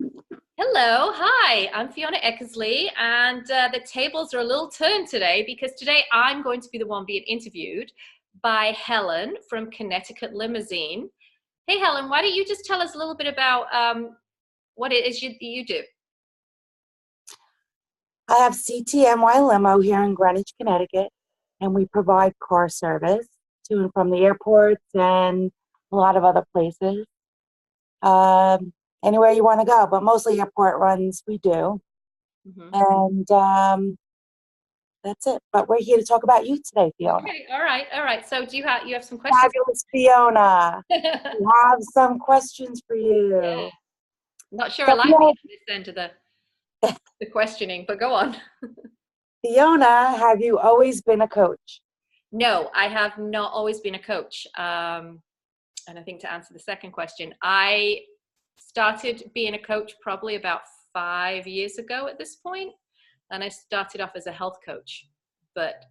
Hello, hi, I'm Fiona Eckersley, and the tables are a little turned today because today I'm going to be the one being interviewed by Helen from Connecticut Limousine. Hey, Helen, why don't you just tell us a little bit about what it is you do? I have CTMY Limo here in Greenwich, Connecticut, and we provide car service to and from the airports and a lot of other places. Um, Anywhere you want to go, but mostly airport runs we do. Mhm. And that's it. But we're here to talk about you today, Fiona. Okay, all right. So do you have some questions? Fabulous Fiona. We have some questions for Yeah, you. not sure I So like Fiona, being at this end of the questioning, but go on. Fiona, have you always been a coach? No, I have not always been a coach. And I think to answer the second question, I started being a coach probably about 5 years ago at this point, and I started off as a health coach, but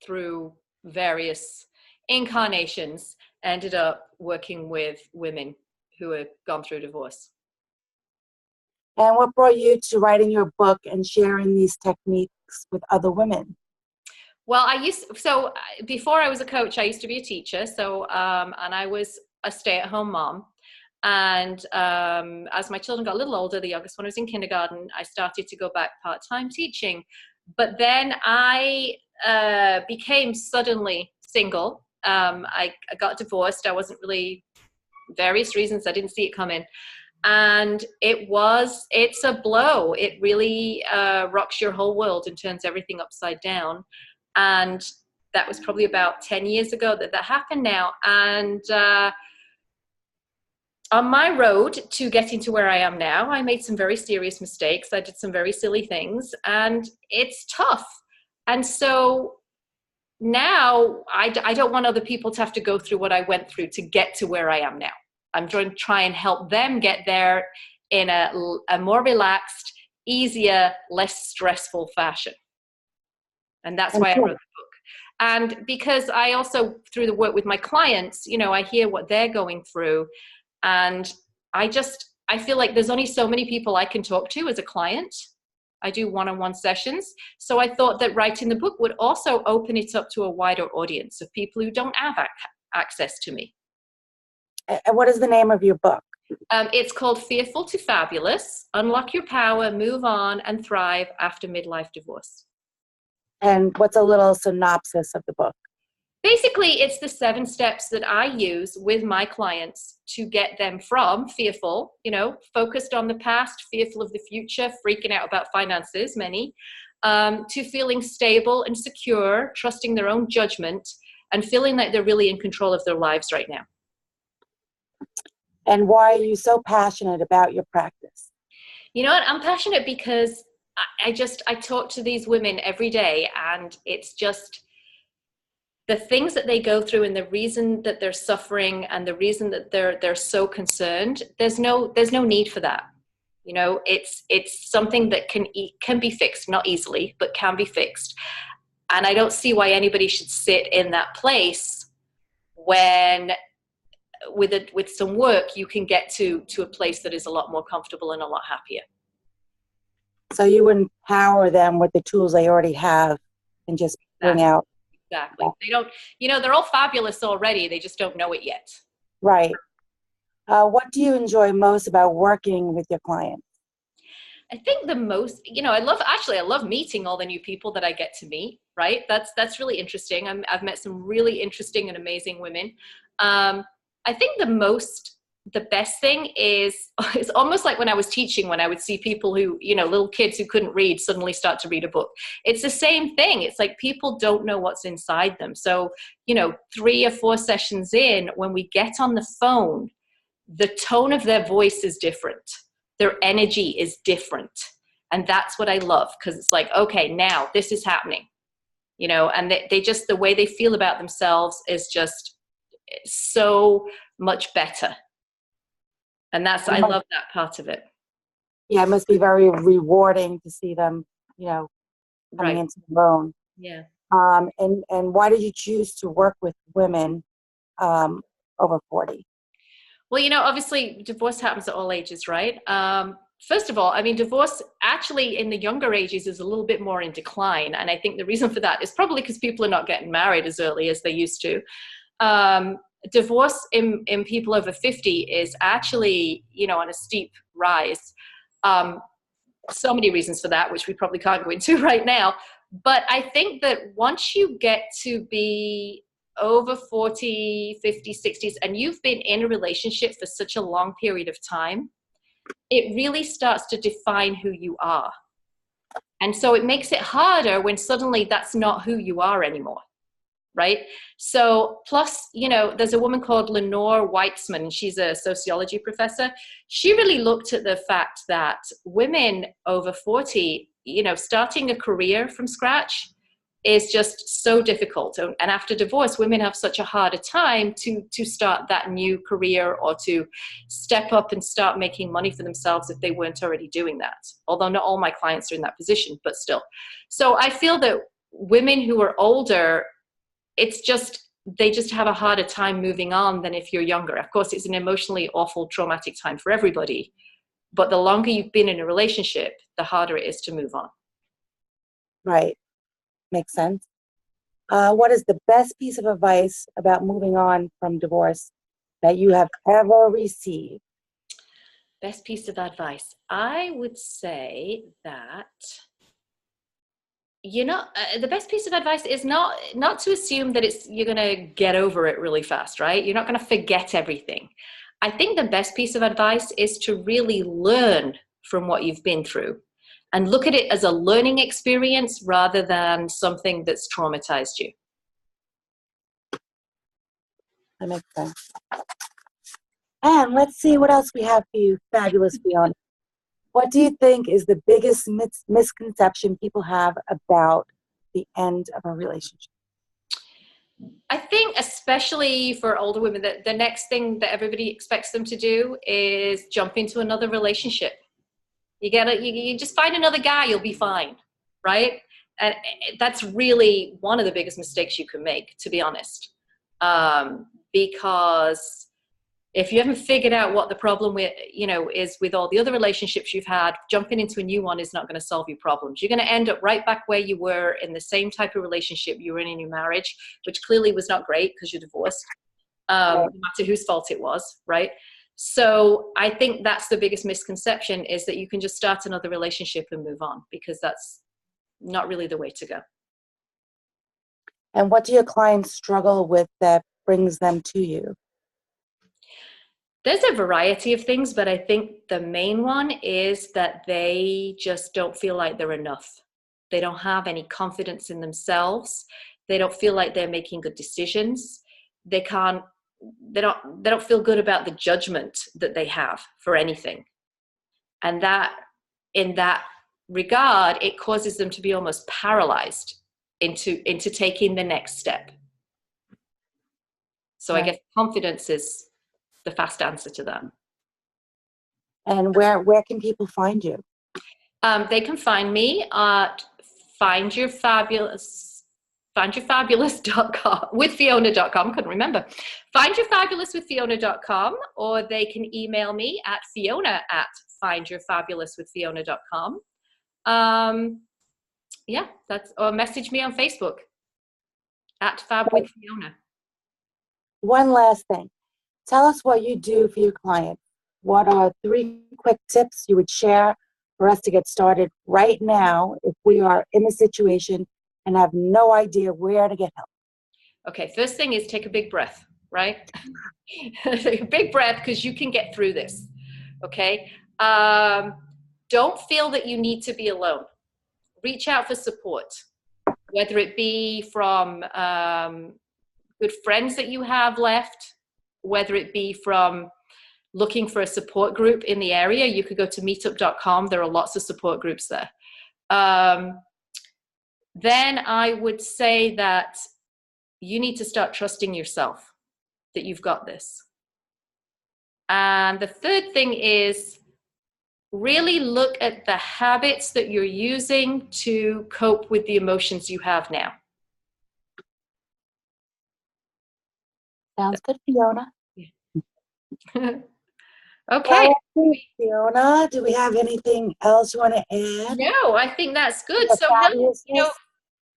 through various incarnations, ended up working with women who had gone through divorce. And what brought you to writing your book and sharing these techniques with other women? Well, before I was a coach, I used to be a teacher. And I was a stay-at-home mom. And as my children got a little older, the youngest one was in kindergarten, I started to go back part-time teaching. But then I became suddenly single. I got divorced. I wasn't really, various reasons, I didn't see it coming. And it's a blow. It really rocks your whole world and turns everything upside down. And that was probably about 10 years ago that happened now. And on my road to getting to where I am now, I made some very serious mistakes. I did some very silly things, and it's tough. And so now I don't want other people to have to go through what I went through to get to where I am now. I'm trying to try and help them get there in a more relaxed, easier, less stressful fashion. And that's And why I so, wrote the book. And because I also, through the work with my clients, I hear what they're going through. And I feel like there's only so many people I can talk to as a client. I do one-on-one sessions. So I thought that writing the book would also open it up to a wider audience of people who don't have access to me. and what is the name of your book? It's called Fearful to Fabulous: Unlock Your Power, Move On, and Thrive After Midlife Divorce. And what's a little synopsis of the book? Basically, it's the 7 steps that I use with my clients to get them from fearful, focused on the past, fearful of the future, freaking out about finances, many, to feeling stable and secure, trusting their own judgment, and feeling like they're really in control of their lives right now. And why are you so passionate about your practice? You know what? I'm passionate because I talk to these women every day, and it's just the things that they go through and the reason that they're suffering and the reason that they're so concerned. There's no need for that. It's something that can be fixed, not easily, but can be fixed. And I don't see why anybody should sit in that place when with some work you can get to a place that is a lot more comfortable and a lot happier. So you empower them with the tools they already have and just bring Exactly. out. Exactly. They don't, they're all fabulous already. They just don't know it yet. Right. What do you enjoy most about working with your clients? I think the most, I love meeting all the new people that I get to meet, right? That's really interesting. I've met some really interesting and amazing women. I think the best thing is, it's almost like when I was teaching, when I would see people who, little kids who couldn't read suddenly start to read a book. It's the same thing. It's like people don't know what's inside them. So, 3 or 4 sessions in, when we get on the phone, the tone of their voice is different. Their energy is different. And that's what I love, because it's like, okay, now this is happening, and they just, the way they feel about themselves is just so much better. And I love that part of it. Yeah, it must be very rewarding to see them, coming Right. into their own. Yeah. And why did you choose to work with women over 40? Well, obviously divorce happens at all ages, right? First of all, I mean, divorce actually in the younger ages is a little bit more in decline. And I think the reason for that is probably because people are not getting married as early as they used to. Um, Divorce in people over 50 is actually, on a steep rise. Um, so many reasons for that, which we probably can't go into right now. But I think that once you get to be over 40, 50, 60s, and you've been in a relationship for such a long period of time, it really starts to define who you are. And so it makes it harder when suddenly that's not who you are anymore. Right. So plus, there's a woman called Lenore Weitzman, and she's a sociology professor. She really looked at the fact that women over 40, starting a career from scratch is just so difficult. And after divorce, women have such a harder time to start that new career or to step up and start making money for themselves if they weren't already doing that. Although not all my clients are in that position, but still. So I feel that women who are older, they just have a harder time moving on than if you're younger. Of course, it's an emotionally awful, traumatic time for everybody. But the longer you've been in a relationship, the harder it is to move on. Right. Makes sense. What is the best piece of advice about moving on from divorce that you have ever received? Best piece of advice. I would say that the best piece of advice is not to assume that you're going to get over it really fast, right? You're not going to forget everything. I think the best piece of advice is to really learn from what you've been through and look at it as a learning experience rather than something that's traumatized you. That makes sense. And let's see what else we have for you, fabulous Fiona. What do you think is the biggest misconception people have about the end of a relationship? I think especially for older women, that the next thing that everybody expects them to do is jump into another relationship. You just find another guy, you'll be fine, right? And that's really one of the biggest mistakes you can make, to be honest. Because if you haven't figured out what the problem is with all the other relationships you've had, jumping into a new one is not going to solve your problems. You're going to end up right back where you were in the same type of relationship you were in your marriage, which clearly was not great because you're divorced, no matter whose fault it was, right? So I think that's the biggest misconception, is that you can just start another relationship and move on, because that's not really the way to go. And what do your clients struggle with that brings them to you? There's a variety of things, but I think the main one is that they just don't feel like they're enough. They don't have any confidence in themselves. They don't feel like they're making good decisions. They don't feel good about the judgment that they have for anything. And that, in that regard, it causes them to be almost paralyzed into taking the next step. So right. I guess confidence is the fast answer to that. And where can people find you? They can find me at findyourfabulous.com with Fiona.com. Couldn't remember. Findyourfabulouswithfiona.com, or they can email me at fiona@findyourfabulouswithfiona.com. Yeah, or message me on Facebook at FabWithFiona. One last thing. Tell us what you do for your clients. What are 3 quick tips you would share for us to get started right now if we are in a situation and have no idea where to get help? Okay, first thing is take a big breath, right? Take a big breath, because you can get through this, okay? Don't feel that you need to be alone. Reach out for support, whether it be from good friends that you have left, whether it be from looking for a support group in the area. You could go to meetup.com. There are lots of support groups there. Then I would say that you need to start trusting yourself, that you've got this. And the third thing is really look at the habits that you're using to cope with the emotions you have now. Sounds good, Fiona. Yeah. Okay. Well, Fiona, do we have anything else you want to add? No, I think that's good. The So Helen, fabulousness?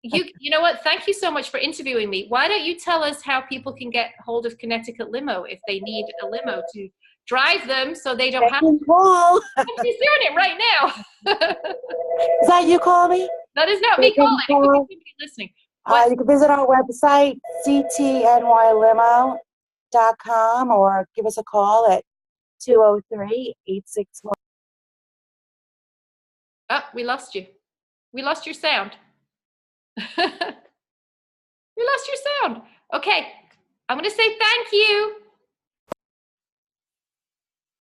you know what? Thank you so much for interviewing me. Why don't you tell us how people can get hold of Connecticut Limo if they need a limo to drive them so they don't They have to? can call. She's doing it right now. Is that you call me? That is not They me calling. can It could be call. somebody listening. What? You can visit our website, ctnylimo.com, or give us a call at 203-861. Oh, we lost you. We lost your sound. We lost your sound. Okay. I'm going to say thank you.